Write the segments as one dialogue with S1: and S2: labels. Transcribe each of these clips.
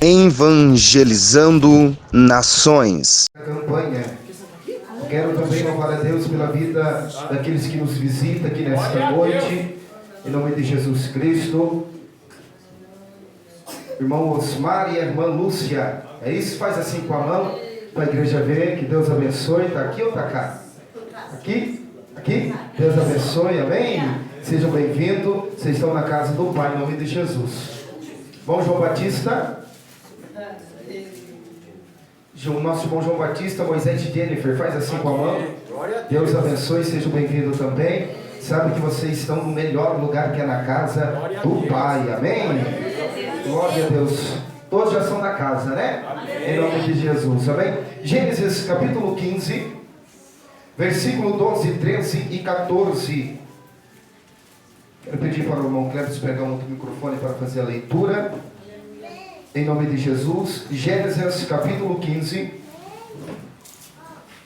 S1: Evangelizando Nações.
S2: Campanha. Quero também louvar a Deus pela vida daqueles que nos visitam aqui nesta noite, em nome de Jesus Cristo. Irmão Osmar e a irmã Lúcia, é isso? Faz assim com a mão para a igreja ver. Que Deus abençoe. Está aqui ou está cá? Aqui? Aqui? Deus abençoe, amém? Sejam bem-vindos. Vocês estão na casa do Pai, em nome de Jesus. Bom, João Batista. Nosso irmão João Batista, Moisés e Jennifer, faz assim com a mão. Deus abençoe, sejam bem-vindos também. Sabe que vocês estão no melhor lugar que é na casa do Pai, amém? Glória a Deus. Todos já são na casa, né? Em nome de Jesus, amém? Gênesis capítulo 15, versículo 12, 13 e 14. Quero pedir para o irmão Cleves pegar um microfone para fazer a leitura. Em nome de Jesus, Gênesis capítulo 15,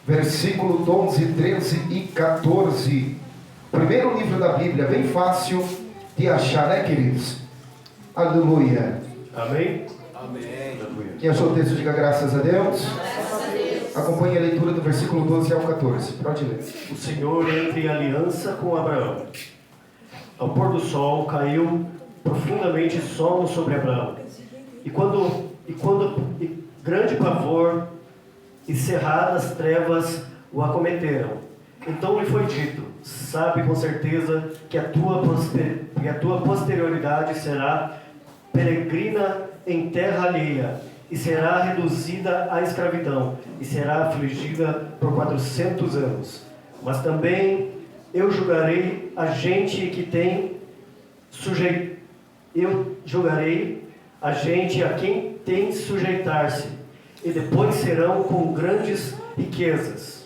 S2: versículo 12, 13 e 14. Primeiro livro da Bíblia, bem fácil de achar, né, queridos? Aleluia.
S3: Amém?
S2: Amém. Quem achou o texto, diga graças a Deus. Acompanhe a leitura do versículo 12 ao 14. Pode ler.
S3: O Senhor entra em aliança com Abraão. Ao pôr do sol, caiu profundamente sono sobre Abraão. E quando grande pavor e cerradas trevas o acometeram. Então lhe foi dito: sabe com certeza que a tua posterioridade será peregrina em terra alheia, e será reduzida à escravidão, e será afligida por 400 anos. Mas também eu julgarei a gente que tem a gente a quem tem sujeitar-se, e depois serão com grandes riquezas.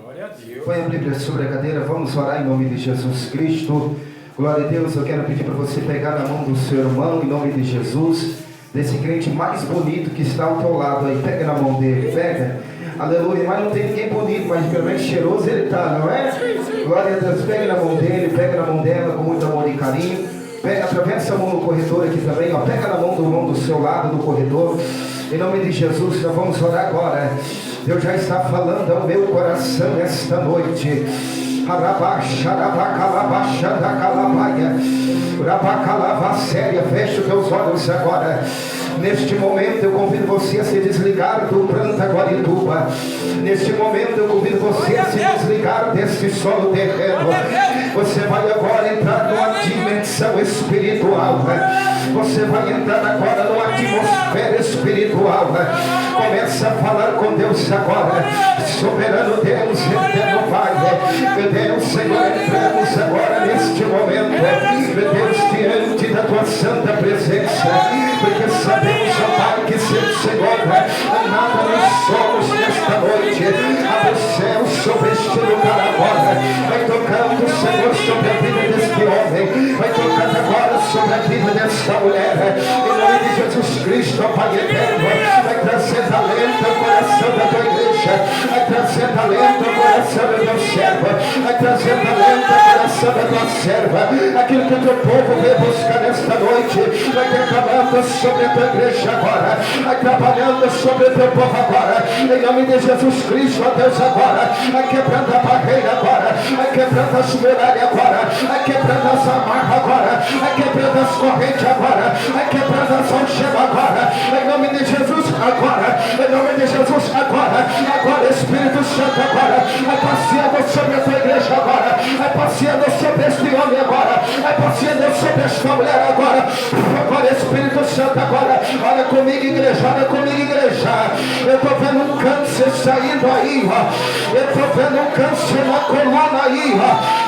S2: Glória a Deus. Põe a Bíblia sobre a cadeira, vamos orar em nome de Jesus Cristo. Glória a Deus, eu quero pedir para você pegar na mão do seu irmão, em nome de Jesus, desse crente mais bonito que está ao teu lado aí. Pega na mão dele, pega. Aleluia, mas não tem ninguém bonito, mas pelo menos cheiroso ele está, não é? Glória a Deus, pega na mão dele, pega na mão dela com muito amor e carinho. Pega, atravessa a mão no corredor aqui também, ó. Pega na mão do irmão do seu lado, do corredor. Em nome de Jesus, nós vamos orar agora. Deus já está falando ao meu coração esta noite. Feche os teus olhos agora. Neste momento eu convido você a se desligar do Prantaguarituba. Neste momento eu convido você a se desligar desse solo terreno. Você vai agora entrar numa dimensão espiritual. Você vai entrar agora numa atmosfera espiritual. Começa a falar com Deus agora. Soberano Deus, eterno Pai. Meu Deus, Senhor, entramos agora neste momento. Meu Deus, diante da tua santa presença. Porque sabemos, ó Pai, que sem o Senhor nada nós somos nesta noite. Abre o céu sobre este lugar agora. Vai tocando, Senhor, sobre a vida deste homem. Vai tocando agora sobre a vida desta mulher. Em nome de Jesus Cristo, ó Pai eterno. Vai trazer alento ao coração da tua igreja. Vai trazer alento ao coração do teu servo. Vai trazer alento ao coração da tua serva. Aquilo que o teu povo veio buscar nesta noite. Vai derramando sobre a tua igreja agora. Vai trabalhando sobre o teu povo agora. Em nome de Jesus Cristo, ó Deus, agora. Vai quebrando a barreira agora. Vai quebrando as muralhas agora. Vai quebrando as amarras agora. Vai quebrando as correntes agora. Vai quebrando as algemas agora. Em nome de Jesus agora. Em nome de Jesus agora. Agora Espírito Santo agora. Vai passeando sobre a tua igreja agora. Vai passeando sobre este homem agora. Vai passeando sobre esta mulher agora. Agora Espírito Santo agora. Olha comigo, igreja. Olha comigo, igreja. Eu estou vendo um câncer saindo aí, ó. Eu estou vendo um câncer na coluna aí, ó.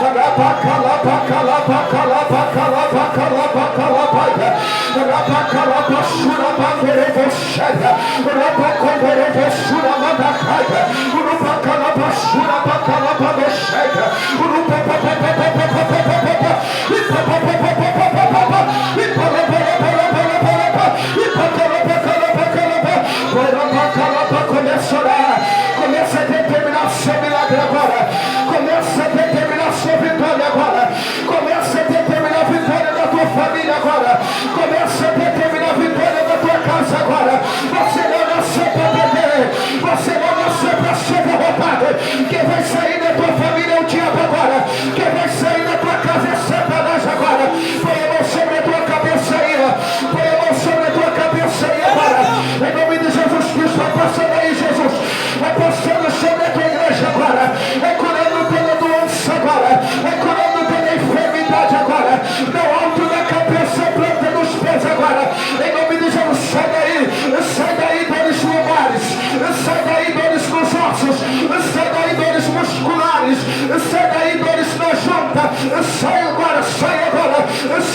S2: Começa a orar, começa a determinar o seu milagre agora, começa a determinar a sua vitória agora, começa a determinar a vitória da tua família agora,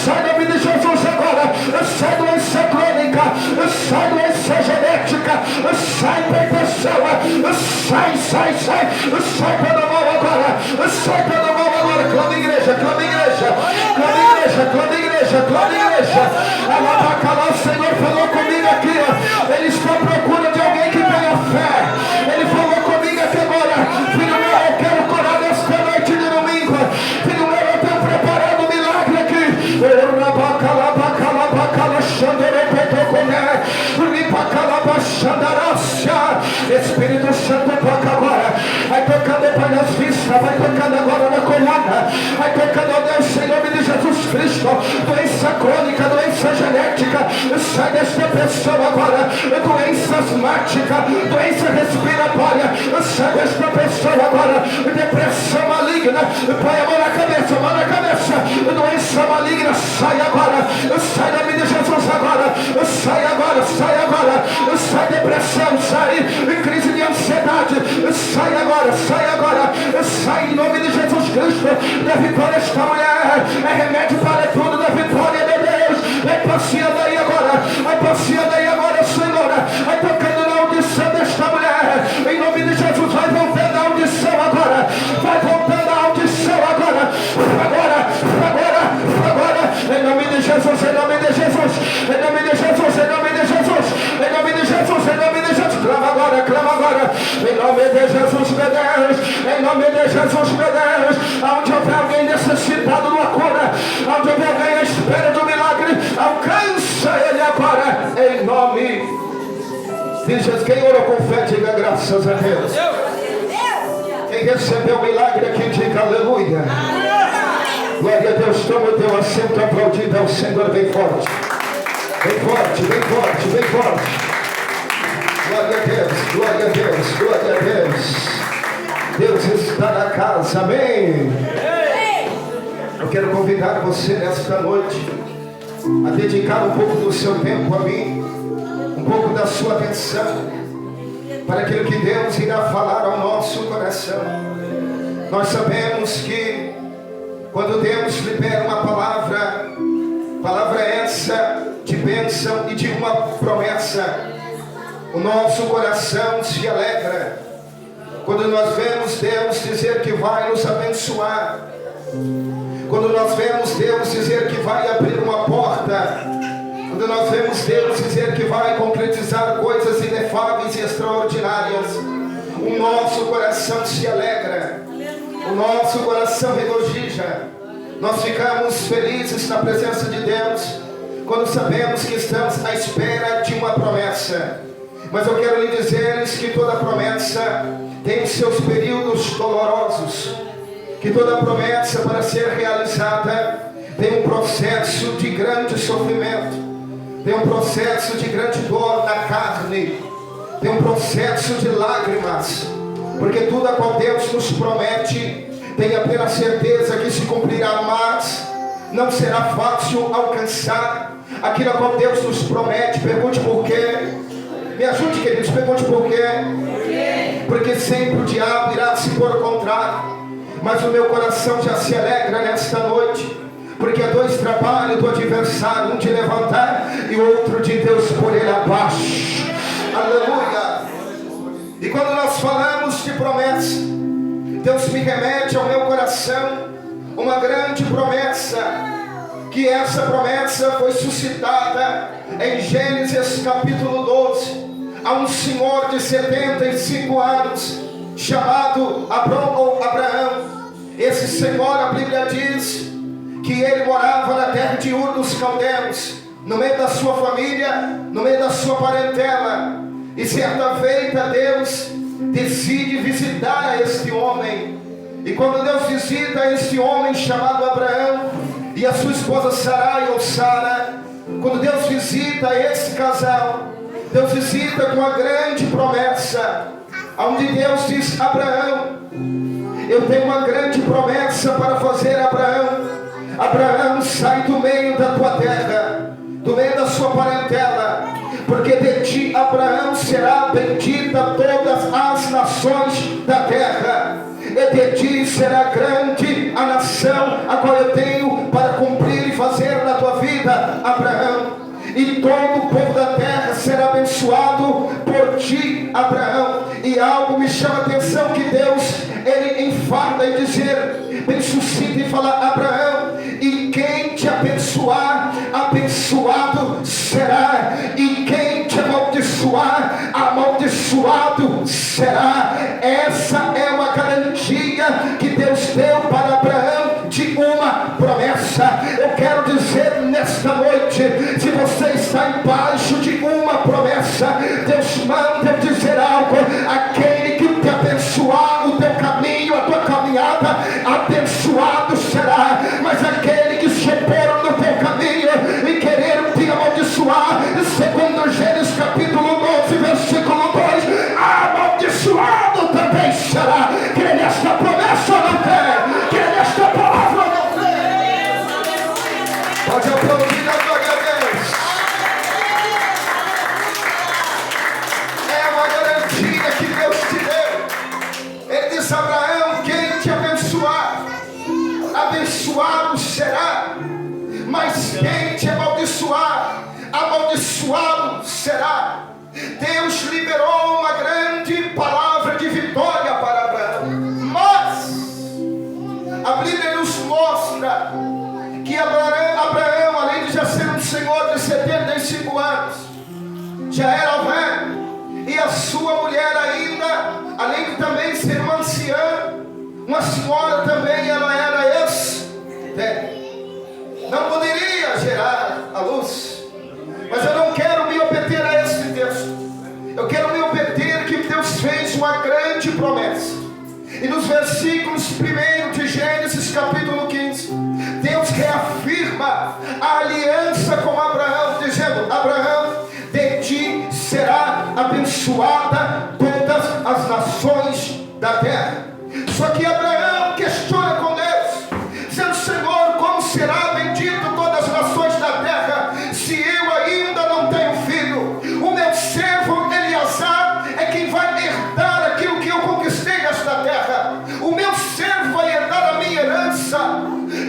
S2: Sai em nome de Jesus agora. Sai doença crônica. Sai doença genética. Sai perversão. Sai. Sai pelo mal agora. Sai pelo mal agora. Clama igreja. Clama igreja. O Senhor falou comigo aqui, ó. Ele está à procura de alguém que tenha fé. Ele falou comigo aqui agora. Filho meu, eu quero curar nesta noite de domingo. Filho meu, eu tenho preparado um milagre aqui. Espírito Santo toca agora. Vai tocando para as vistas. Vai tocando agora na coluna. Vai tocando, ó Deus, em nome de Jesus Cristo. Doença crônica, doença genética. Sai desta pessoa agora. Doença asmática, doença respiratória. Sai desta pessoa agora. Depressão maligna. Põe a mão na cabeça. Doença maligna, sai agora. Sai em nome de Jesus agora. Sai agora. Sai depressão, sai crise de ansiedade. Sai agora. Sai em nome de Jesus Cristo. Da vitória esta mulher. É remédio para tudo, da vitória de Deus. Vai passeando aí agora, Senhor. Vai tocando na audição desta mulher. Em nome de Jesus, vai voltando a audição agora. Agora. Em nome de Jesus. Clama agora. Em nome de Jesus, meu Deus. Onde houver alguém necessitado de uma cura, onde houver alguém à espera de um milagre, alcança ele agora. Em nome de Jesus. Quem orou com fé, diga graças a Deus. Quem recebeu o milagre aqui, diga aleluia. Glória a Deus. Toma o teu assento aplaudido ao Senhor bem forte. Bem forte. Glória a Deus. Deus está na casa, amém. Eu quero convidar você nesta noite a dedicar um pouco do seu tempo a mim, um pouco da sua atenção, para aquilo que Deus irá falar ao nosso coração. Nós sabemos que quando Deus libera uma palavra essa de bênção e de uma promessa, o nosso coração se alegra quando nós vemos Deus dizer que vai nos abençoar, quando nós vemos Deus dizer que vai abrir uma porta, quando nós vemos Deus dizer que vai concretizar coisas inefáveis e extraordinárias. O nosso coração se alegra, o nosso coração regozija. Nós ficamos felizes na presença de Deus quando sabemos que estamos à espera de uma promessa. Mas eu quero lhe dizer que toda promessa tem seus períodos dolorosos, que toda promessa, para ser realizada, tem um processo de grande sofrimento, tem um processo de grande dor na carne, tem um processo de lágrimas, porque tudo a qual Deus nos promete tem a plena certeza que se cumprirá, mas não será fácil alcançar aquilo a qual Deus nos promete. Pergunte por quê. Me ajude, queridos, pergunte por quê. Porque sempre o diabo irá se pôr ao contrário. Mas o meu coração já se alegra nesta noite, porque há dois trabalhos do adversário, um de levantar e outro de Deus por ele abaixo. Aleluia. E quando nós falamos de promessa, Deus me remete ao meu coração uma grande promessa, que essa promessa foi suscitada em Gênesis capítulo 12, a um senhor de 75 anos, chamado Abraão. Esse senhor, a Bíblia diz que ele morava na terra de Ur dos Caldeus, no meio da sua família, no meio da sua parentela. E certa feita Deus decide visitar a este homem. E quando Deus visita este homem chamado Abraão e a sua esposa Sarai ou Sara, quando Deus visita esse casal, Deus visita com uma grande promessa, onde Deus diz: Abraão, eu tenho uma grande promessa para fazer. Abraão, sai do meio da tua terra, do meio da sua parentela, porque de ti, Abraão, será bendita todas as nações da terra, e de ti será grande a nação a qual eu tenho para cumprir e fazer na tua vida, Abraão. E todo o povo da terra será abençoado por ti, Abraão. E algo me chama a atenção, que Deus, Ele enfarda em dizer, Ele suscita e fala: Abraão, e quem te abençoar, abençoado será. E quem te amaldiçoar, amaldiçoado será. Essa é uma garantia que Deus deu para Abraão de uma promessa. Eu quero dizer nesta noite, se você está embaixo de uma promessa, Deus manda eu dizer algo: aquele que te abençoar o teu caminho, a tua caminhada, abençoado será. Mas aquele que se opor no teu caminho e querer te amaldiçoar, segundo Gênesis capítulo 12, versículo 2, amaldiçoado também será. Crê nesta promessa ou não crê? Crê nesta palavra ou não crê? Pode aplaudir a glória a Deus. É uma garantia que Deus te deu. Ele diz: Abraão, quem te abençoar, abençoado será. Mas quem te amaldiçoar, amaldiçoado será. Deus liberou uma grande palavra de vitória para Abraão. Mas a Bíblia nos mostra que Abraão, além de já ser um senhor de 75 anos, já era velho. E a sua mulher ainda, além de também ser uma anciã, uma senhora também, ela era estéril. Não poderia gerar a luz. Mas eu não quero me obedecer a esse texto. Eu quero me obedecer que Deus fez uma grande promessa. E nos versículos 1 de Gênesis capítulo 15, Deus reafirma a aliança com Abraão, dizendo: Abraão, de ti será abençoada todas as nações da terra. Só que Abraão questiona com Deus, dizendo: Senhor, como será bendito todas as nações da terra, se eu ainda não tenho filho? O meu servo Eleazar é quem vai herdar aquilo que eu conquistei nesta terra. O meu servo vai herdar a minha herança.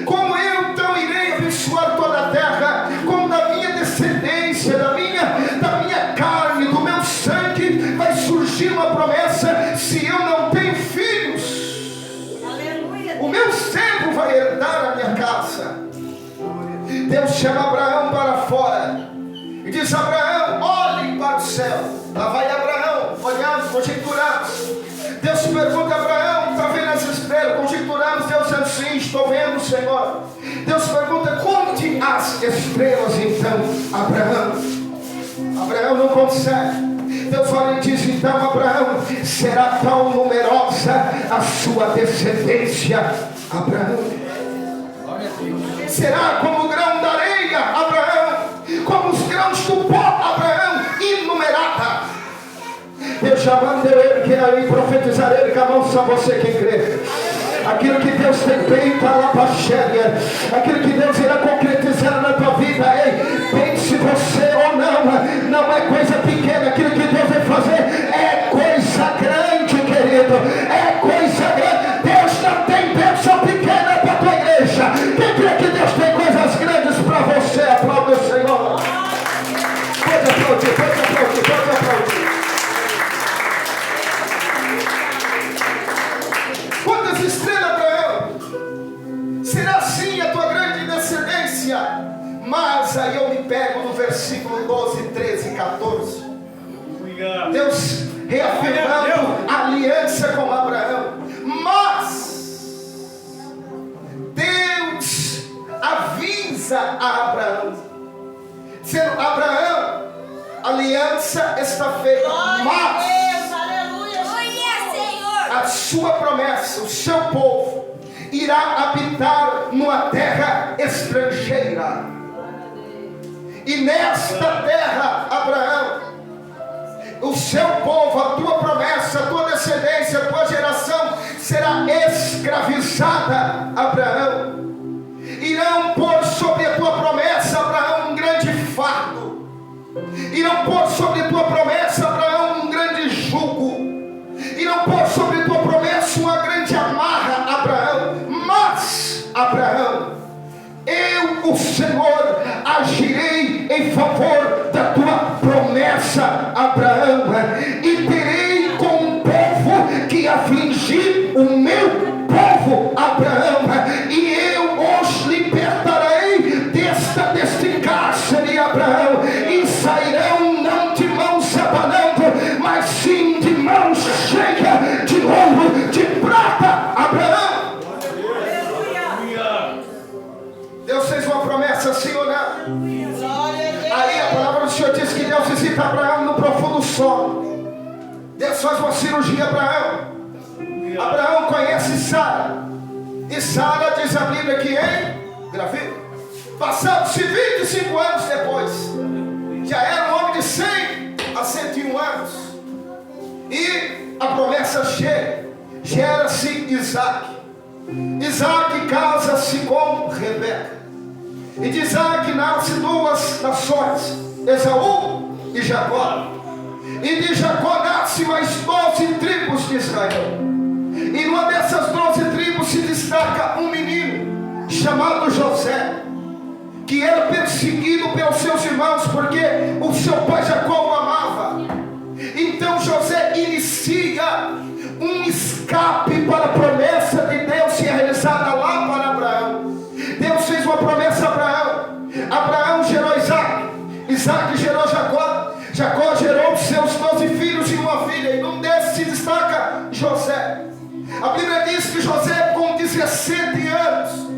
S2: Como eu então irei abençoar toda a terra? Como da minha descendência, da minha carne, do meu sangue vai surgir uma promessa, se eu não tenho filhos? Aleluia. O meu servo vai herdar a minha casa. Deus chama Abraão para fora e diz: Abraão, olhe para o céu. Lá vai Abraão, olhando, conjecturando. Deus pergunta a Abraão: está vendo as estrelas? Conjecturamos. Deus diz: sim, estou vendo, Senhor. Deus pergunta: conte as estrelas então, Abraão. Abraão não consegue. Deus olha e diz: então, Abraão, será tão numerosa a sua descendência, Abraão. Será como o grão da areia, Abraão, como os grãos do pó, Abraão, inumerada. Deus já mandou ele que aí profetizar ele com a mão, só você que crê. Aquilo que Deus tem feito, aquilo que Deus irá concretizar na tua vida, ei, pense você ou não é coisa pequena. Aquilo que Deus vai fazer é coisa grande, querido, é coisa grande. Deus não tem bênção pequena para a tua igreja. Quem crê que Deus tem coisas grandes para você, aplaude o Senhor. Pode aplaudir, pode aplaudir, pode aplaudir. Quantas estrelas, Abraão? Será assim a tua grande descendência? Mas aí eu me pego no versículo 12, 13 e 14. Deus reafirmando a aliança com Abraão. Mas Deus avisa a Abraão, dizendo: Abraão, a aliança está feita, mas a sua promessa, o seu povo irá habitar numa terra estrangeira. E nesta terra, Abraão, o seu povo, a tua promessa, a tua descendência, a tua geração será escravizada, Abraão. Irão pôr sobre a tua promessa, Abraão, um grande fardo. Irão pôr sobre a tua promessa, Abraão, um grande jugo. Irão pôr sobre a tua promessa uma grande amarra, Abraão. Mas, Abraão, eu, o Senhor, agirei em favor da tua promessa, Abraão, e terei com um povo que afligir o meu povo, Abraão, e eu os libertarei deste cárcere, Abraão, e sairão não de mãos abanando, mas sim de mãos cheias de ouro, de prata, Abraão. Deus fez uma promessa, sim ou não? Aí a palavra do Senhor diz que Deus visita Abraão no profundo sono. Deus faz uma cirurgia a Abraão. Abraão conhece Sara, e Sara, diz a Bíblia, que engravida. Passados-se 25 anos depois, já era um homem de 100 a 101 anos, e a promessa chega. Gera-se Isaac. Isaac casa-se com Rebeca, e de Isaac nascem duas nações, Esaú e Jacó. E de Jacó nascem mais 12 tribos de Israel. E numa dessas 12 tribos se destaca um menino chamado José, que era perseguido pelos seus irmãos, porque o seu pai Jacó o amava. Então José inicia um escape para a promessa de Deus ser realizada lá para Abraão. Deus fez uma promessa a Abraão. Abraão gerou Isaac, Isaac gerou Jacó, Jacó gerou seus 12 filhos e uma filha, e num desses se destaca José. A Bíblia diz que José, com 17 anos,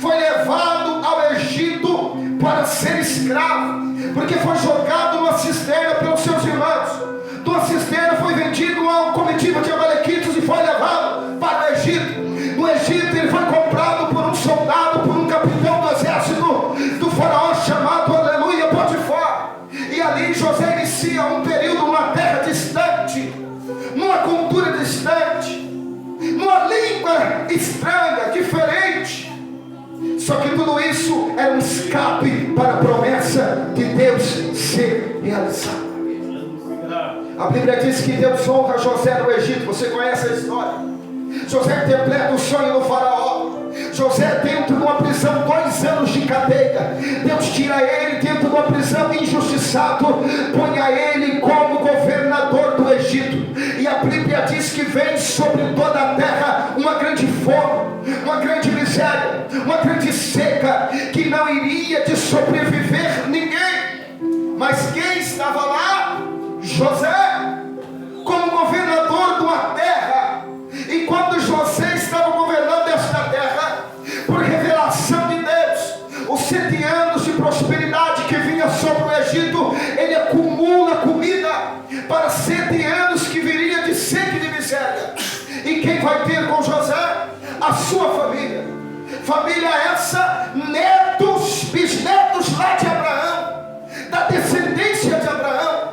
S2: foi levado ao Egito para ser escravo, porque foi jogado numa cisterna pelos seus irmãos. De uma cisterna foi vendido a uma comitiva de amalequitas e foi levado para o Egito. No Egito ele foi comprado por um soldado, por um capitão do exército do faraó chamado, aleluia, Potifar. E ali José inicia um período numa terra distante, numa cultura distante, numa língua estranha, diferente. Só que tudo isso era um escape para a promessa de Deus ser realizada. A Bíblia diz que Deus honra José no Egito. Você conhece a história? José interpreta o sonho do faraó. José dentro de uma prisão, 2 anos de cadeia. Deus tira ele dentro de uma prisão, injustiçado, põe a ele como governador do Egito. E a Bíblia diz que vem sobre toda a terra uma grande fome, uma grande miséria, uma grande seca, que não iria de sobreviver ninguém. Mas quem estava lá? José, como governador de uma terra. E quando José estava governando esta terra, por revelação de Deus, os 7 anos de prosperidade que vinha sobre o Egito, ele acumula comida para 7 anos que viria de seca e de miséria. E quem vai ter com José? A sua família. Família essa, netos, bisnetos lá de Abraão, da descendência de Abraão.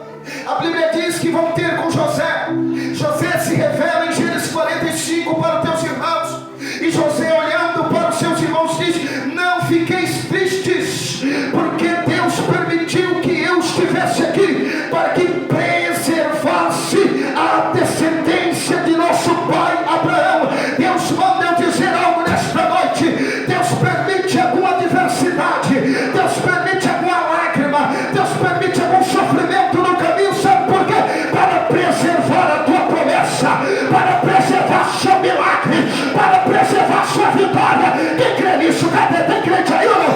S2: A Bíblia diz que vão ter com José. José se revela em Gênesis 45 para os teus irmãos. E José, olhando para os seus irmãos, diz: não fiqueis tristes, porque Deus permitiu que eu estivesse aqui, para que preservasse a descendência de nosso pai Abraão. Deus manda eu dizer algo nesta noite. Deus permite alguma adversidade, Deus permite alguma lágrima, Deus permite algum sofrimento no caminho. Sabe por quê? Para preservar a tua promessa, para preservar seu milagre, para preservar sua vitória. Quem crê nisso? Cadê? Tem crente aí ou não?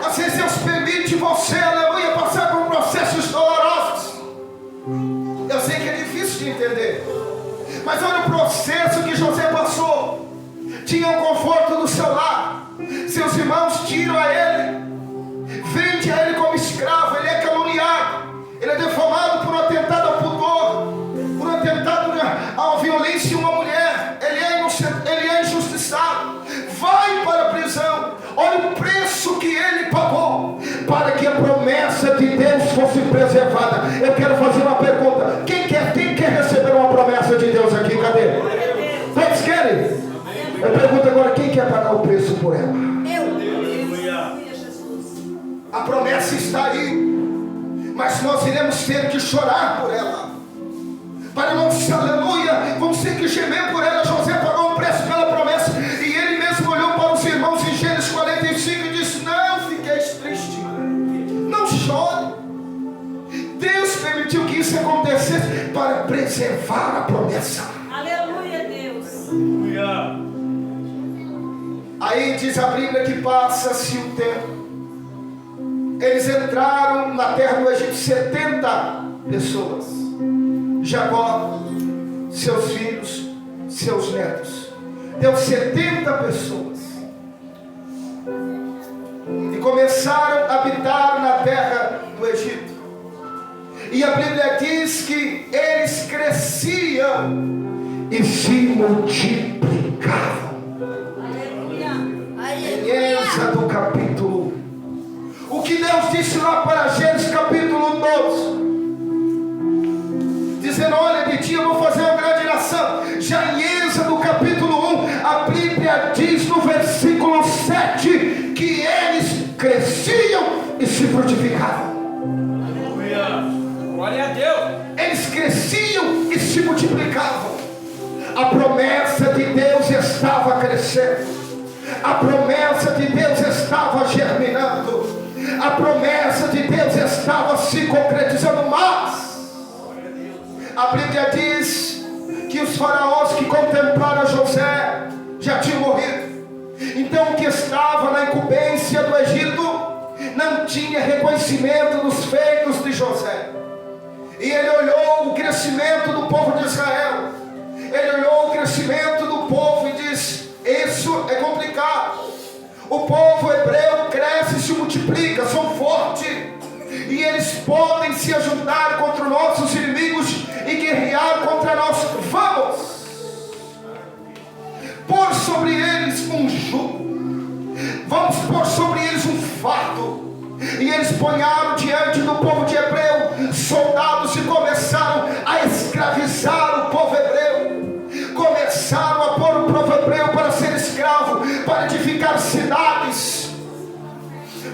S2: Às vezes Deus permite você, aleluia, passar por processos dolorosos. Eu sei que é difícil de entender, mas olha o processo que José passou. Tinha um conforto no seu lar, seus irmãos tiram a ele, vende a ele como escravo, ele é caluniado, ele é defamado por um atentado ao pudor, por um atentado à violência de uma mulher, ele é injustiçado, vai para a prisão. Olha o preço que ele pagou para que a promessa de Deus fosse preservada. Eu quero fazer uma pergunta: quem quer receber uma promessa de Deus aqui? Cadê? Todos querem? Eu pergunto agora: quem quer pagar o preço por ela? A promessa está aí, mas nós iremos ter que chorar por ela. para nossa aleluia, vamos ter que gemer por ela. José pagou um preço pela promessa, e ele mesmo olhou para os irmãos em Gênesis 45 e disse: não fiqueis tristes, não chore. Deus permitiu que isso acontecesse para preservar a promessa.
S4: Aleluia, Deus.
S3: Aleluia.
S2: Aí diz a Bíblia que passa-se o tempo. Eles entraram na terra do Egito 70 pessoas. Jacó, seus filhos, seus netos. Deu 70 pessoas. E começaram a habitar na terra do Egito. E a Bíblia diz que eles cresciam e se multiplicavam. Em Êxodo capítulo 1. O que Deus disse lá para Gênesis capítulo 12, dizendo: olha, de dia eu vou fazer uma grande nação. Já em Êxodo capítulo 1, a Bíblia diz no versículo 7 que eles cresciam e se frutificavam.
S5: Glória a Deus.
S2: Eles cresciam e se multiplicavam. A promessa de Deus estava crescendo. A promessa de Deus estava germinando. A promessa de Deus estava se concretizando. Mas a Bíblia diz que os faraós que contemplaram José já tinham morrido. Então o que estava na incumbência do Egito não tinha reconhecimento dos feitos de José. E ele olhou o crescimento do povo de Israel. Ele olhou o crescimento do povo e disse: isso é complicado. O povo hebreu cresce e se multiplica, são fortes, e eles podem se ajuntar contra nossos inimigos e guerrear contra nós. Vamos pôr sobre eles um jugo, vamos pôr sobre eles um fardo. E eles ponharam diante do povo de Hebreu soldados e começaram a escravizar o povo hebreu. Começaram a pôr o povo hebreu para ser escravo, para edificar cidades,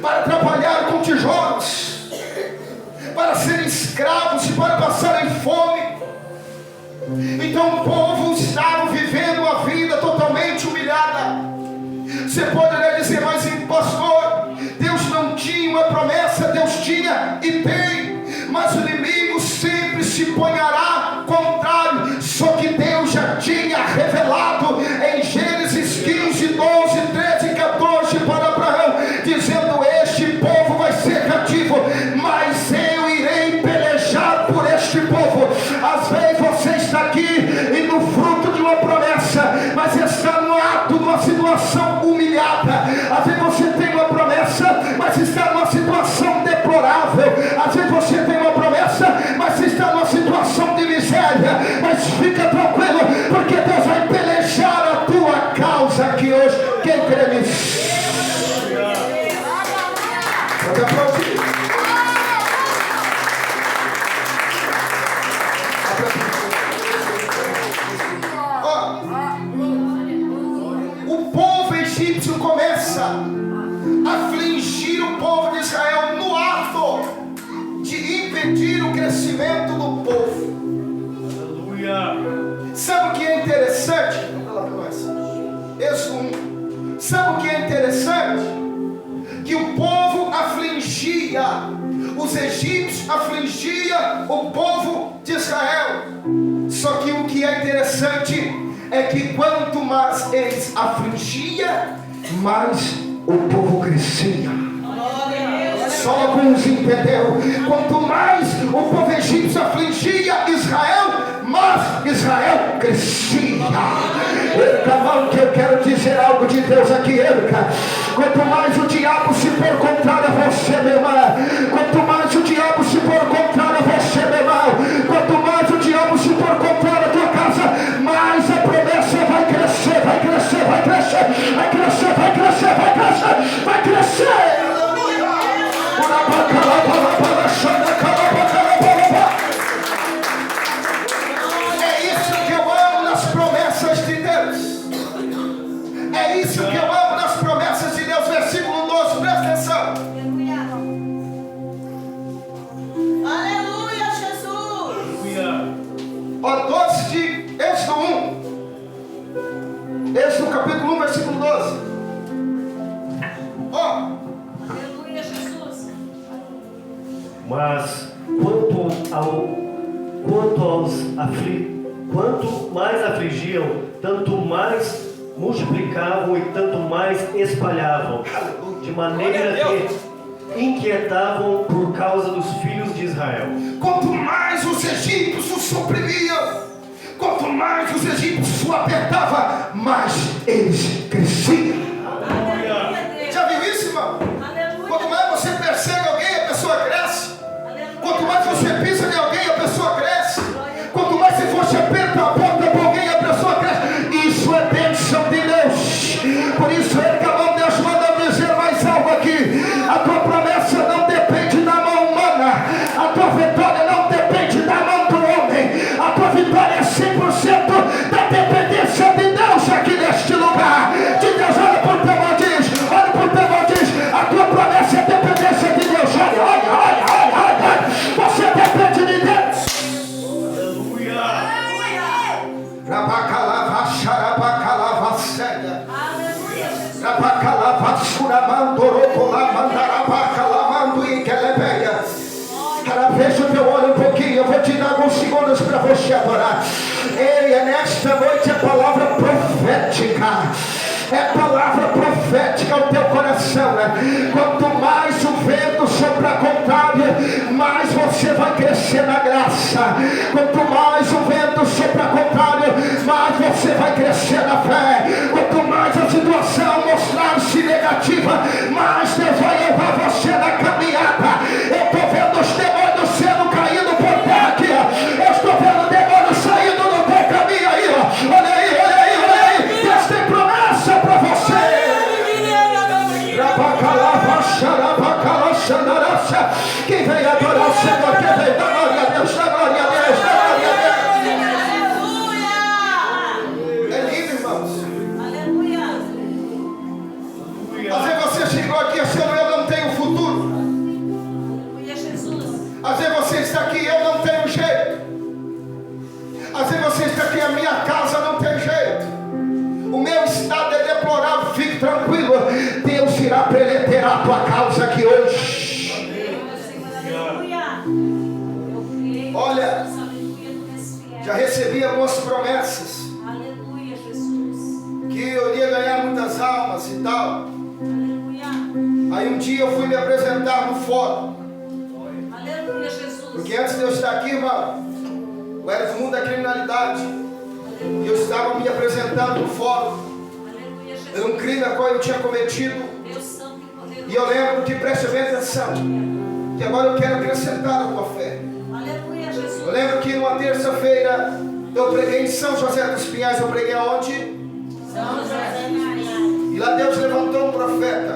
S2: para trabalhar com tijolos, para serem escravos e para passarem fome. Então o povo estava vivendo uma vida totalmente humilhada. Você pode dizer: mas pastor, Deus não tinha uma promessa. Deus tinha e tem, mas o inimigo sempre se ponhará contrário. Só que Deus já tinha revelado em Gênesis 15, 12, 13 e 14 para Abraão, dizendo: este povo vai ser cativo, mas eu irei pelejar por este povo. Às vezes você está aqui e no fruto de uma promessa, mas está no ato de uma situação humilhada. Às vezes você tem uma promessa, mas está numa situação deplorável. Às vezes você tem uma promessa, mas está numa situação de miséria. Mas fica tranquilo, porque Deus vai pelejar a tua causa aqui hoje. Quem crê nisso? Pode aplaudir. O povo egípcio começa a afligir o povo de Israel no ato de impedir o crescimento do povo.
S3: Aleluia.
S2: Sabe o que é interessante? Êxodo 1. Sabe o que é interessante? Que o povo afligia, os egípcios afligia o povo de Israel. Só que o que é interessante é que quanto mais eles afligia, mais o povo crescia. Só alguns entenderam. Quanto mais o povo egípcio afligia Israel, mais Israel crescia. Erca a mão que eu quero dizer algo de Deus aqui, erca. Quanto mais o diabo se for contrário a você, meu irmão, quanto mais o diabo se for contrário a você, meu irmão, quanto mais o diabo se for contrário a tua casa, mais a promessa vai crescer, vai crescer, vai crescer, vai crescer, vai crescer, vai crescer, vai crescer. É isso que eu amo nas promessas de Deus. É isso que eu amo nas promessas de Deus. Versículo 12, presta atenção. Êxodo capítulo 1, versículo 12. Ó.
S4: Aleluia, Jesus.
S3: Mas quanto mais afligiam, tanto mais multiplicavam e tanto mais espalhavam, de maneira que inquietavam por causa dos filhos de Israel.
S2: Quanto mais os egípcios os suprimiam, quanto mais os egípcios o apertavam, mais eles cresciam.
S4: Aleluia, Deus.
S2: Já viu isso, irmão?
S4: Aleluia.
S2: Quanto mais você persegue alguém, a pessoa cresce.
S4: Aleluia.
S2: Quanto mais você pisa em alguém, a pessoa cresce. Quanto mais você aperta a porta para alguém, a pessoa cresce. Isso é bênção de Deus. Por isso é que a mão de Deus manda dizer mais algo aqui. A tua promessa não depende da mão humana. A tua vitória não depende da mão do homem. A tua vitória é 100% da dependência de Deus aqui neste lugar. De Deus, olha por teu mão, diz. Olha por teu mão, diz. A tua promessa é dependência de Deus. Olha. Você depende de Deus. Rabacalava, xarabacalava, cega.
S4: Aleluia, Jesus.
S2: Rabacalava, suramandorocola, mandarabacalava, e quelebeia. Cara, veja o teu olho um pouquinho. Eu vou te dar alguns segundos para você adorar. Ei, é nesta noite a palavra profética. É palavra profética ao teu coração, né? Quanto mais o vento sopra contrário, mais você vai crescer na graça. Quanto mais o vento sopra contrário, mais você vai crescer na fé. Quanto mais a situação mostrar-se negativa, mais Deus vai levar você na caminhada. Eu estou vendo os demônios sendo caídos por terra aqui, ó. Eu estou vendo demônios saindo no teu caminho aí, ó. Olha aí. Deus tem promessa para você. Quem vem adorar o Senhor, quem vem dar glória a Deus, dá glória a Deus, dá glória a Deus. É lindo, irmãos.
S4: Aleluia.
S2: Às vezes você chegou aqui achando eu não tenho futuro.
S4: Aleluia, Jesus.
S2: Às vezes você está aqui eu não tenho jeito. Às vezes você está aqui a minha casa não tem jeito. O meu estado é deplorável, fique tranquilo. Deus irá peletear a tua causa aqui hoje. Olha, já recebi algumas promessas.
S4: Aleluia, Jesus.
S2: Que eu iria ganhar muitas almas e tal.
S4: Aleluia.
S2: Aí um dia eu fui me apresentar no fórum.
S4: Aleluia, Jesus.
S2: Porque antes de eu estar aqui, irmão, eu era do mundo da criminalidade. E eu estava me apresentando no fórum.
S4: Aleluia, Jesus.
S2: Era um crime a qual eu tinha cometido.
S4: Deus santo e poderoso.
S2: E eu lembro que, preste bem atenção, que agora eu quero acrescentar a tua fé.
S4: Aleluia, Jesus.
S2: Eu lembro que numa terça-feira eu preguei em São José dos Pinhais. Eu preguei aonde?
S4: São José dos Pinhais.
S2: E lá Deus levantou um profeta.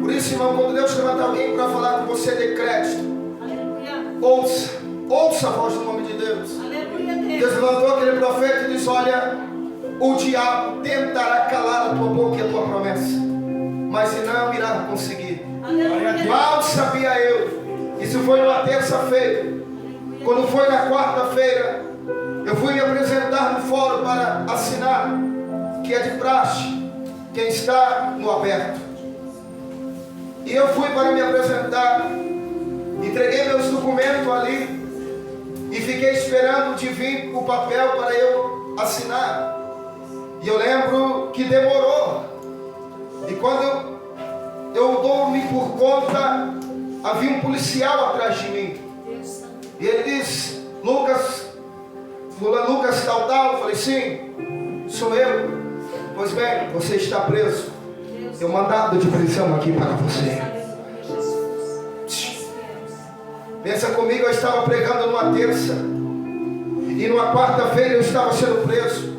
S2: Por isso, irmão, quando Deus levanta alguém para falar com você de crédito,
S4: Aleluia.
S2: ouça a voz do nome de Deus.
S4: Aleluia,
S2: Deus levantou aquele profeta e disse: olha, o diabo tentará calar a tua boca e a tua promessa, mas não irá conseguir.
S4: Aleluia.
S2: Mal sabia eu. Isso foi numa terça-feira. Quando foi na quarta-feira, eu fui me apresentar no fórum para assinar, que é de praxe, quem está no aberto. E eu fui para me apresentar, entreguei meus documentos ali e fiquei esperando de vir o papel para eu assinar. E eu lembro que demorou. E quando eu dou-me por conta, havia um policial atrás de mim. E ele disse: Lucas tal. Eu falei: sim, sou eu. Pois bem, você está preso. Tem um mandado de prisão aqui para você. Pensa comigo, eu estava pregando numa terça. E numa quarta-feira eu estava sendo preso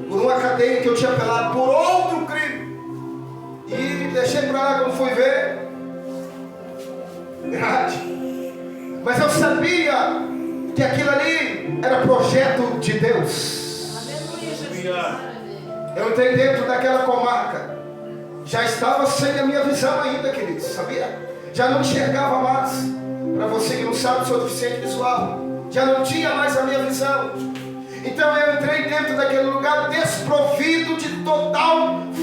S2: por uma cadeia que eu tinha apelado por outro crime. E deixei para lá quando fui ver. Verdade. Mas eu sabia que aquilo ali era projeto de Deus. Eu entrei dentro daquela comarca. Já estava sem a minha visão ainda, queridos, sabia? Já não enxergava mais. Para você que não sabe, sou deficiente visual. Já não tinha mais a minha visão. Então eu entrei dentro daquele lugar desprovido de total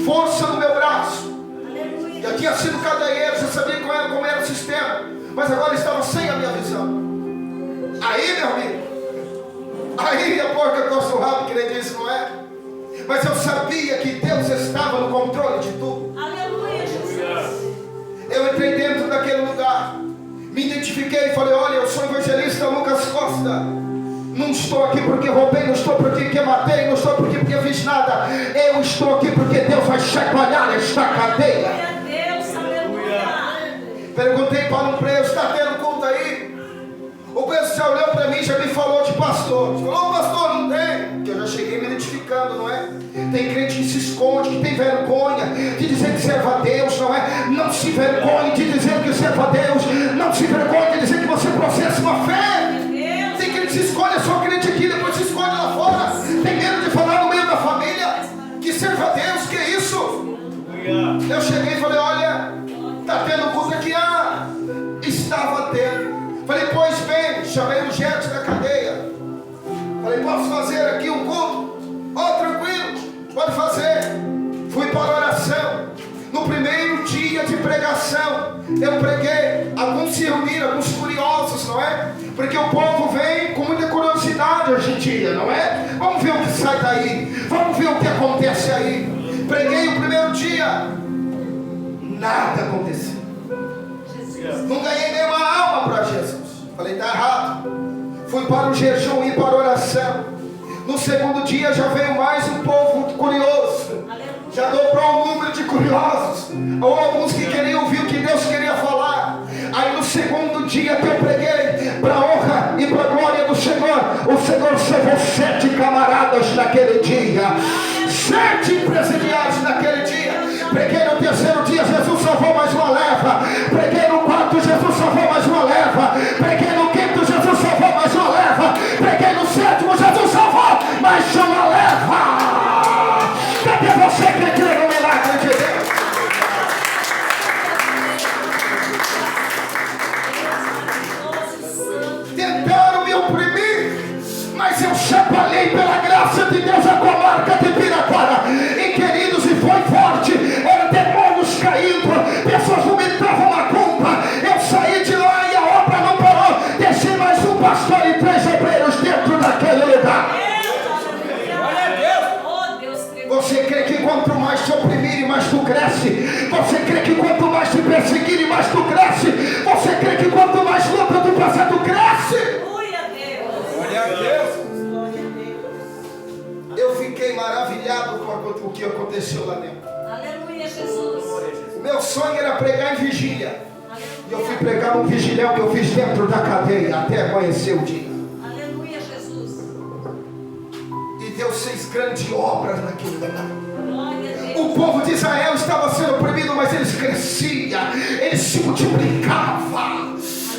S2: força no meu braço.
S4: Aleluia.
S2: Já tinha sido cadeieiro, já sabia como era o sistema, mas agora estava sem a minha visão. Aí, meu amigo, aí a porca coça o rabo, que ele disse, não é? Mas eu sabia que Deus estava no controle de tudo.
S4: Aleluia, Jesus.
S2: Eu entrei dentro daquele lugar, me identifiquei e falei: olha, eu sou evangelista Lucas Costa. Não estou aqui porque roubei, não estou porque matei, não estou porque fiz nada. Eu estou aqui porque Deus vai chacoalhar esta cadeia.
S4: Glória a Deus, aleluia.
S2: Perguntei para um preso: está tendo culto aí? O preso já olhou para mim, já me falou de pastor. Falou: pastor, não tem. Porque eu já cheguei me identificando, não é? Tem crente que se esconde, que tem vergonha de dizer que serve a Deus, não é? Não se vergonhe de dizer que serve a Deus. Não se vergonhe de dizer que você processa uma fé. Tem crente que se esconde, é só crente aqui, depois se esconde lá fora. Tem medo de falar no meio da família que serve a Deus, que é isso? Eu cheguei e falei: olha, está tendo culto aqui? Ah, estava tendo. Falei: pois bem, chamei o gerente da cadeia. Falei: posso fazer aqui um culto? Tranquilo, pode fazer. Fui para a oração. No primeiro dia de pregação, eu preguei. Alguns se reuniram, alguns curiosos, não é? Porque o povo vem com muita curiosidade hoje em dia, não é? Vamos ver o que sai daí, vamos ver o que acontece aí. Preguei o primeiro dia, nada aconteceu. Não ganhei nenhuma alma para Jesus. Falei: está errado. Fui para o jejum e para a oração. No segundo dia já veio mais um povo curioso. Já dobrou o número de curiosos. Ou alguns que queriam ouvir o que Deus queria falar. Aí no segundo dia que eu preguei, para a honra e para a glória do Senhor, o Senhor salvou 7 camaradas naquele dia. 7 presidiários naquele dia. Preguei no terceiro dia, Jesus salvou mais uma leva. Preguei no quarto, Jesus salvou mais uma leva. Preguei no quinto, Jesus salvou mais uma leva. Preguei no sétimo, Jesus salvou mais uma leva. Cadê você que crê no milagre de Deus? Tentaram me oprimir, mas eu chacoalhei pela graça de Deus a comarca de Pirapara. E queridos, e foi forte. Eram demônios caindo, pessoas vomitavam macumba. Eu saí de lá e a obra não parou. Desci mais um pastor e 3 obreiros dentro daquele lugar. Você crê que quanto mais te oprimirem, mais tu cresce? Você crê que quanto mais te perseguirem, mais tu cresce? Você crê que quanto mais luta tu passar, tu cresce?
S4: Glória a Deus.
S2: Glória a Deus. Eu fiquei maravilhado com o que aconteceu lá dentro.
S4: Aleluia, Jesus.
S2: O meu sonho era pregar em vigília. E eu fui pregar um vigilhão que eu fiz dentro da cadeia até amanhecer o dia.
S4: Aleluia, Jesus.
S2: E Deus fez grandes obras naquele lugar.
S4: Glória a Deus.
S2: O povo de Israel estava sendo oprimido, mas eles cresciam, eles se multiplicavam.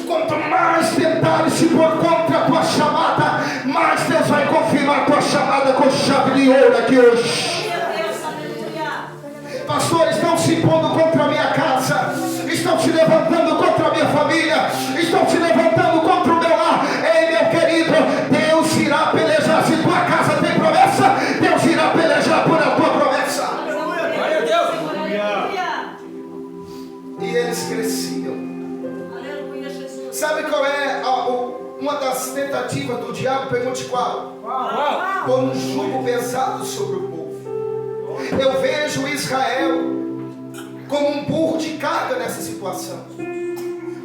S2: Quanto mais tentarem se pôr contra a tua chamada, mais Deus vai confirmar a tua chamada com chave de ouro aqui hoje.
S4: Glória a Deus, aleluia.
S2: Pastores estão se impondo contra a minha casa, estão se levantando contra a minha família, estão se levantando contra o meu lar. Ei, meu querido, Deus irá pelejar. Se tua casa tem promessa, Deus irá pelejar por a tua promessa.
S4: Glória a Deus. Aleluia.
S2: E eles cresciam.
S4: Aleluia, Jesus.
S2: Sabe qual é uma das tentativas do diabo? Pergunte qual? Pôr um jugo pesado sobre o povo. Eu vejo Israel como um burro de carga nessa situação,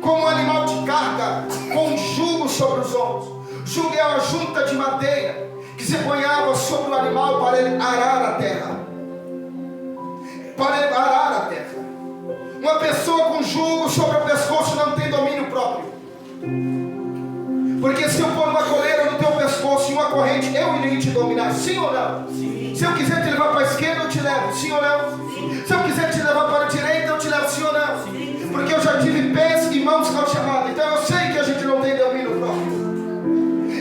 S2: como um animal de carga com um jugo sobre os ombros. Jugo é uma junta de madeira que se apanhava sobre o animal para ele arar a terra. Para ele arar a terra. Uma pessoa com jugo sobre o pescoço não tem domínio próprio. Porque se eu pôr uma coleira no teu pescoço e uma corrente, eu irei te dominar, sim ou não? Sim. Se eu quiser te levar para a esquerda, eu te levo, sim ou não? Sim. Se eu quiser te levar para a direita, eu te levo, sim ou não? Sim. Porque eu já tive pés e mãos ao chamado, então eu sei que a gente não tem domínio próprio.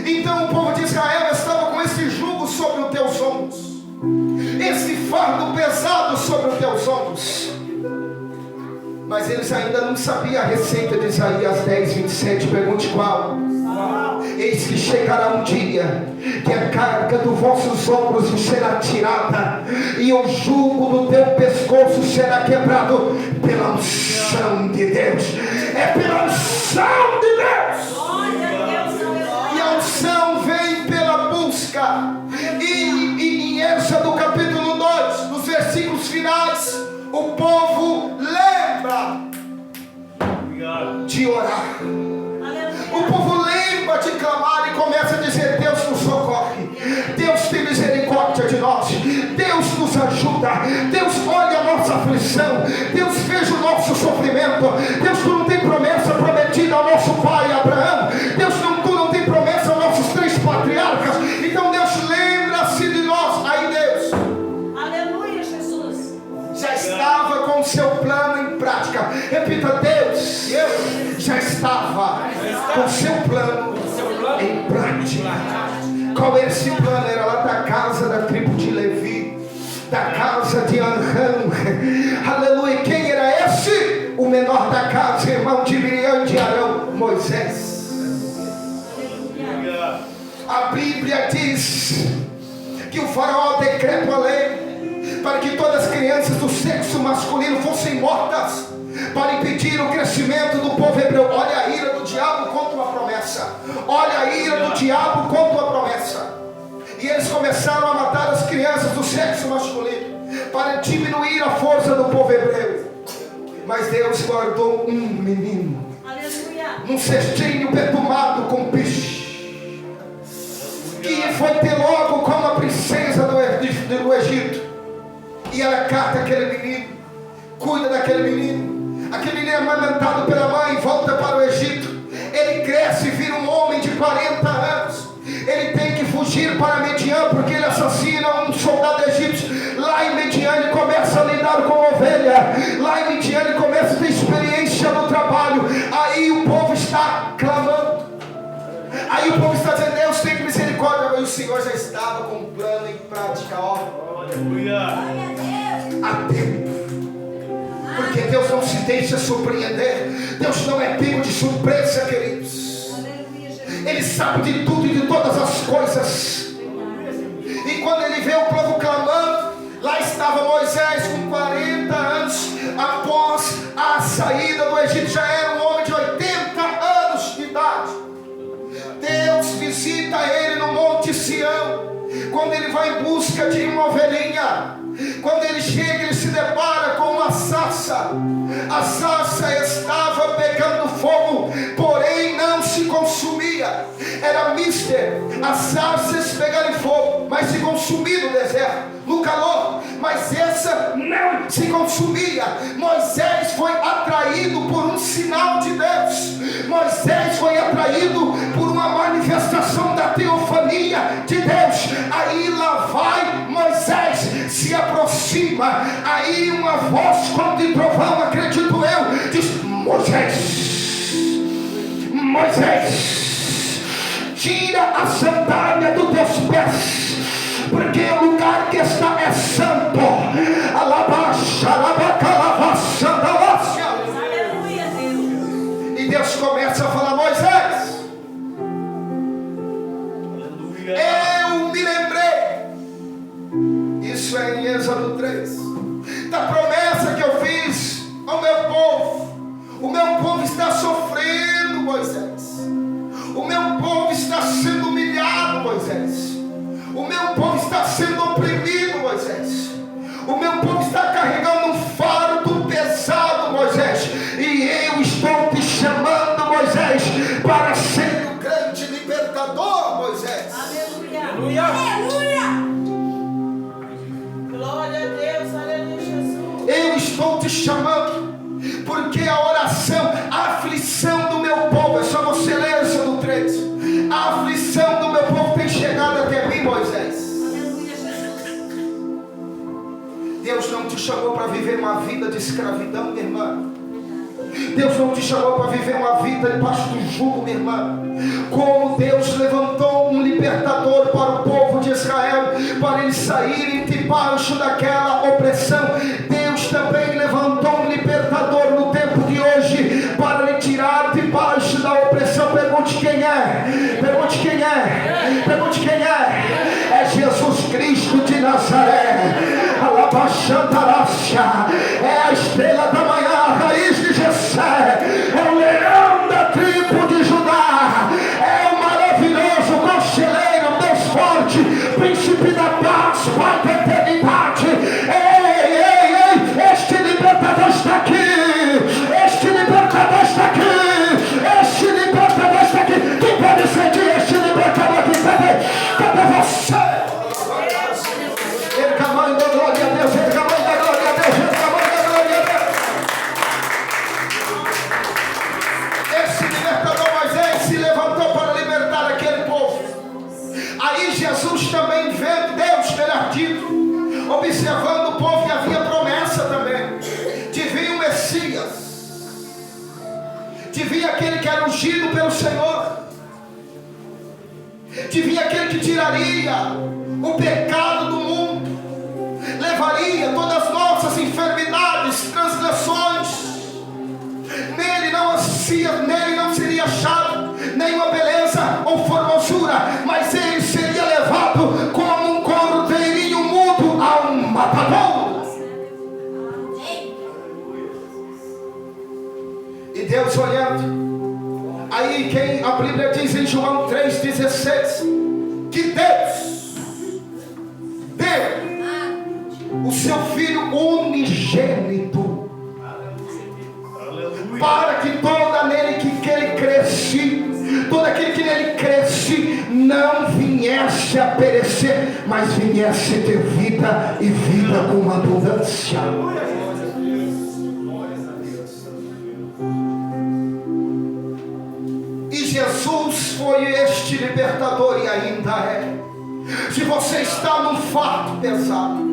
S2: Então o povo de Israel estava com esse jugo sobre os teus ombros, esse fardo pesado sobre os teus ombros. Mas eles ainda não sabiam a receita de Isaías 10, 27. Pergunte qual? Eis que chegará um dia que a carga dos vossos ombros será tirada e o jugo do teu pescoço será quebrado pela unção de Deus. É pela unção de Deus. E a unção vem pela busca. E em Êxodo capítulo 2, nos versículos finais, o povo lembra de orar. O povo lembra de clamar e começa a dizer: Deus nos socorre, Deus tem misericórdia de nós, Deus nos ajuda, Deus olha a nossa aflição, Deus veja o nosso sofrimento. Deus, tu não tem promessa prometida ao nosso pai Abraão, Deus, tu não tem promessa aos nossos 3 patriarcas. Então Deus lembra-se de nós. Aí Deus,
S4: aleluia, Jesus,
S2: já estava com o seu plano em prática. Repita: Deus já estava com o seu plano em prática. Qual era esse plano? Era lá da casa da tribo de Levi, da casa de Arão. Aleluia. Quem era esse? O menor da casa, irmão de Miriam e de Arão, Moisés. A Bíblia diz que o faraó decreta a lei para que todas as crianças do sexo masculino fossem mortas, para impedir o crescimento do povo hebreu. Olha a ira do diabo contra uma promessa. Olha a ira do diabo contra uma promessa. E eles começaram a matar as crianças do sexo masculino para diminuir a força do povo hebreu. Mas Deus guardou um menino, num cestinho perfumado com piche, que foi ter logo com a princesa do Egito. E ela cata aquele menino, cuida daquele menino. Aquele menino é amamentado pela mãe, volta para o Egito. Ele cresce e vira um homem de 40 anos. Ele tem que fugir para Midian, porque ele assassina um soldado egípcio. Lá em Midian ele começa a lidar com ovelha. Lá em Midian ele começa a ter experiência no trabalho. Aí o povo está clamando. Aí o povo está dizendo: Deus tem misericórdia. Mas o Senhor já estava com um plano em prática. Aleluia. Há tempo. Porque Deus não se deixa surpreender. Deus não é pego de surpresa, queridos. Ele sabe de tudo e de todas as coisas. E quando ele vê o povo clamando, lá estava Moisés com 40 anos. Após a saída do Egito, já era um homem de 80 anos de idade. Deus visita ele no Monte Sião, quando ele vai em busca de uma ovelhinha. Quando ele chega, ele se depara com uma sarça. A sarça estava pegando fogo, porém não se consumia. Era mister. As sarças pegaram fogo, mas se consumia no deserto, no calor. Mas essa não se consumia. Moisés foi atraído por um sinal de Deus. Moisés foi atraído por uma manifestação da teofania de Deus. Aí lá vai Moisés, se aproxima. Aí uma voz como de trovão, acredito eu, diz: Moisés, Moisés, tira a sandália dos teus pés, porque o lugar que está é santo. Alabaxa, alabacalavaça, alabaxa.
S4: aleluia, Deus.
S2: E Deus começa a falar: Moisés, eu me lembrei. Isso é em Êxodo 3, da promessa que eu fiz ao meu povo. O meu povo está sofrendo, Moisés. O meu povo está sendo humilhado, Moisés. O meu povo está sendo oprimido, Moisés. O meu povo está carregando um fardo pesado, Moisés. E eu estou te chamando, Moisés, para ser o grande libertador, Moisés.
S4: Aleluia. Aleluia. Glória a Deus. Aleluia, Jesus.
S2: Eu estou te chamando, porque a oração, a aflição do meu povo, é só você ler Êxodo 3. A aflição do meu povo tem chegado até mim, Moisés.
S4: Aleluia, Jesus.
S2: Deus não te chamou para viver uma vida de escravidão, minha irmã. Deus não te chamou para viver uma vida debaixo do jugo, minha irmã. Como Deus levantou um libertador para o povo de Israel, para eles saírem debaixo daquela opressão, Deus também levantou um libertador no tempo de hoje, para lhe tirar debaixo da opressão. Pergunte: quem quem é. Pergunte quem é. Pergunte quem é. É Jesus Cristo de Nazaré. Alabaxantarácia. É a estrela da manhã, a raiz de Jessé. É o leão da tribo de Judá. É o maravilhoso conselheiro, Deus forte, príncipe da paz, Pai da eternidade. Ei, ei, ei, este libertador está aqui. Este libertador está aqui. Este libertador está aqui. Quem pode sentir este libertador aqui? Cadê você? Ele tamanho da glória a Deus, ele tamanho da glória a Deus, ele tamanho da glória a Deus. Esse libertador Moisés se levantou para libertar aquele povo. Aí Jesus também vendo, Deus melhor dito, observando o povo que havia promessa também de vir o Messias, de vir aquele que era ungido pelo Senhor, de vir aquele que tiraria o pecado do mundo, levaria todas as nossas enfermidades, transgressões. Nele não seria achado nenhuma beleza ou formosura, mas ele seria levado como um cordeirinho mudo a um matadouro. E Deus olhando, aí quem a Bíblia diz em João 3,16 que Deus deu o seu Filho unigênito para que todo nele que ele cresce, todo aquele que nele cresce não viesse a perecer, mas viesse ter vida e vida com abundância. E Jesus foi este libertador e ainda é. Se você está num fardo pesado,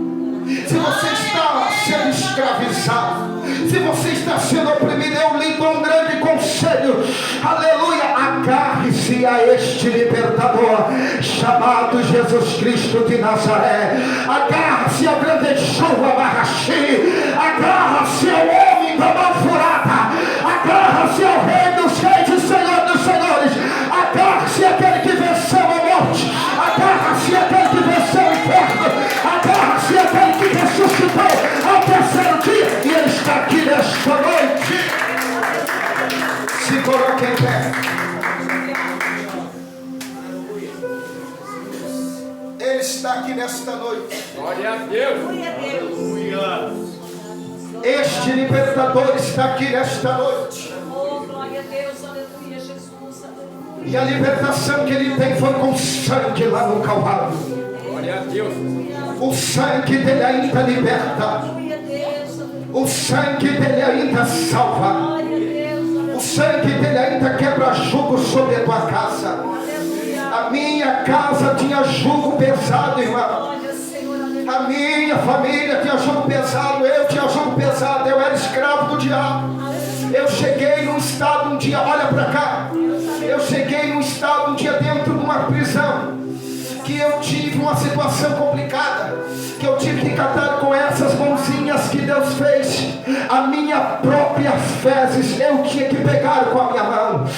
S2: se você está sendo escravizado, se você está sendo oprimido, eu lhe dou um grande conselho, aleluia, agarre-se a este libertador chamado Jesus Cristo de Nazaré. Agarre-se ao grande Yeshua Mahashí, agarra-se ao homem da mão furada, agarra-se ao rei dos reis e Senhor dos senhores, agarre-se àquele que venceu a morte, agarra-se àquele que venceu o inferno, agarra-se àquele que ressuscitou ao terceiro dia, e ele está aqui nesta noite. Se coloque em pé. Ele está aqui nesta noite.
S5: Glória a Deus.
S4: Aleluia.
S2: Este libertador está aqui nesta noite.
S4: Oh, glória a Deus, aleluia, Jesus, aleluia.
S2: E a libertação que ele tem foi com sangue lá no Calvário.
S5: Glória a Deus.
S2: O sangue dele ainda liberta.
S4: Aleluia, Deus, aleluia.
S2: O sangue dele ainda salva.
S4: Glória a Deus, aleluia.
S2: O sangue dele ainda quebra jugo sobre a tua casa.
S4: Aleluia.
S2: A minha casa tinha jugo pesado, irmão.
S4: Glória, Senhor, aleluia.
S2: A minha família tinha jugo pesado. Eu tinha jugo pesado. Eu era escravo do diabo. Eu cheguei num estado um dia, olha para cá. Eu cheguei num estado um dia dentro de uma prisão, que eu tive uma situação complicada, que eu tive que catar com essas mãozinhas que Deus fez, a minha própria fezes, eu tinha que pegar com a minha mão.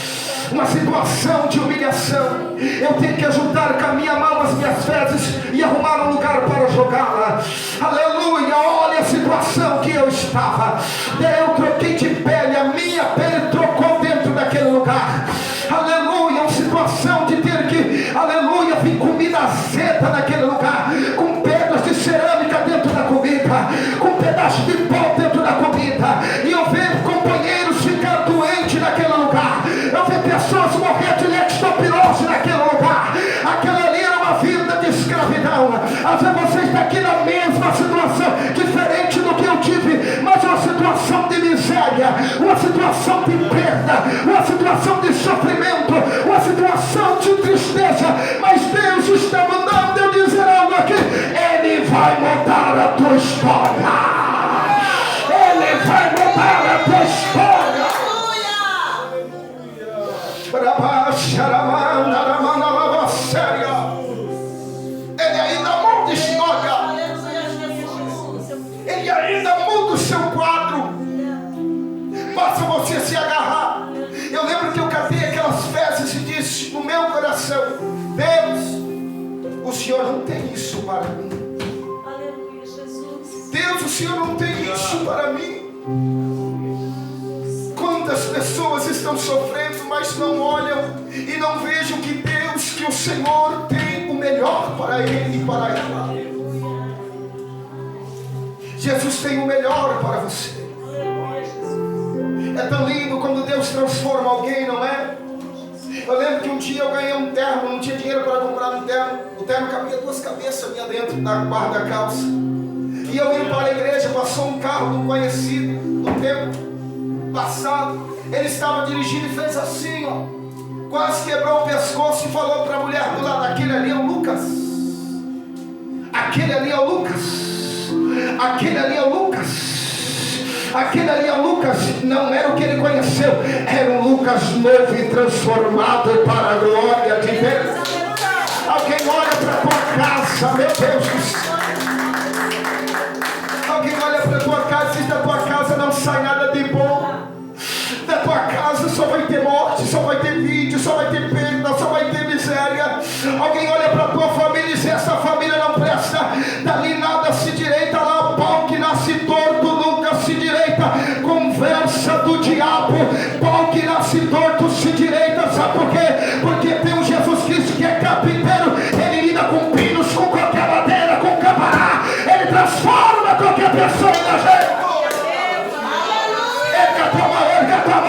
S2: Uma situação de humilhação, eu tenho que ajudar com a minha mão as minhas fezes e arrumar um lugar para jogá-la. Aleluia, olha a situação que eu estava. Eu troquei de pele, a minha pele trocou dentro daquele lugar. Aleluia, uma situação de ter que, aleluia, vir comida azeda naquele lugar, com pedras de cerâmica dentro da comida, com pedaços de pau dentro da comida, e eu vejo companheiros ficar doentes naquele lugar, eu vejo pessoas morrer de leptospirose naquele lugar. Aquela ali era uma vida de escravidão. Às vezes você está aqui na mesma situação, diferente do que eu tive, mas uma situação de miséria, uma situação de perda, uma situação de sofrimento, uma situação de tristeza, mas Deus está mandando eu dizer algo aqui. Ele vai mudar a tua história. Ele vai mudar a tua história. Ele ainda muda história. Ele ainda muda o seu quadro. Basta você se agarrar. Eu lembro que eu catei aquelas fezes e disse: Deus, o Senhor não tem isso para mim. Quantas pessoas estão sofrendo, mas não olham e não vejam que Deus, que o Senhor tem o melhor para ele e para ela. Jesus tem o melhor para você. É tão lindo quando Deus transforma alguém, não é? Eu lembro que um dia eu ganhei um terno, não tinha dinheiro para comprar um terno. O terno cabia 2 cabeças minha dentro da barra da calça. E eu indo para a igreja, passou um carro de um conhecido do tempo passado. Ele estava dirigindo e fez assim, ó, quase quebrou o pescoço e falou para a mulher do lado: aquele ali é o Lucas. Aquele ali é o Lucas. Aquele ali é o Lucas. Aquele ali é o Lucas. Não era o que ele conheceu, era um Lucas novo e transformado para a glória de Deus. Alguém olha para a tua casa, meu Deus do céu. Alguém olha para a tua casa e diz: da tua casa não sai nada de bom. Da tua casa só vai ter morte, só vai ter vídeo, só vai ter perda, só vai ter miséria. Alguém olha para a tua família e diz: essa família não presta. Dali nada se direita, lá o pau que nasce torto nunca se direita. Conversa do diabo, pau que nasce torto se direita. Sabe por quê? Porque tem um Jesus Cristo que é carpinteiro. Ele lida com pinos, com qualquer madeira, com camará. Ele transforma qualquer pessoa em agente.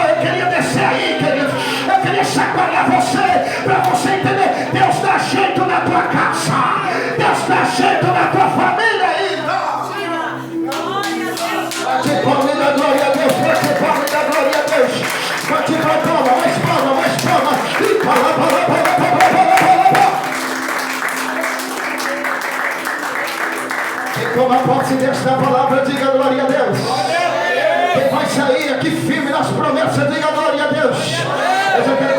S2: Eu queria descer aí, querido. Eu queria chacoalhar você, para você entender. Deus dá jeito na tua casa. Deus dá jeito na tua família aí. Bate palma da glória a Deus. Bate palma da glória a Deus. Bate palma, mais palma, mais palma. E palma. Quem toma posse desta palavra, diga glória a Deus. Quem vai sair aqui firme nas promessas, diga glória a Deus. Eu já quero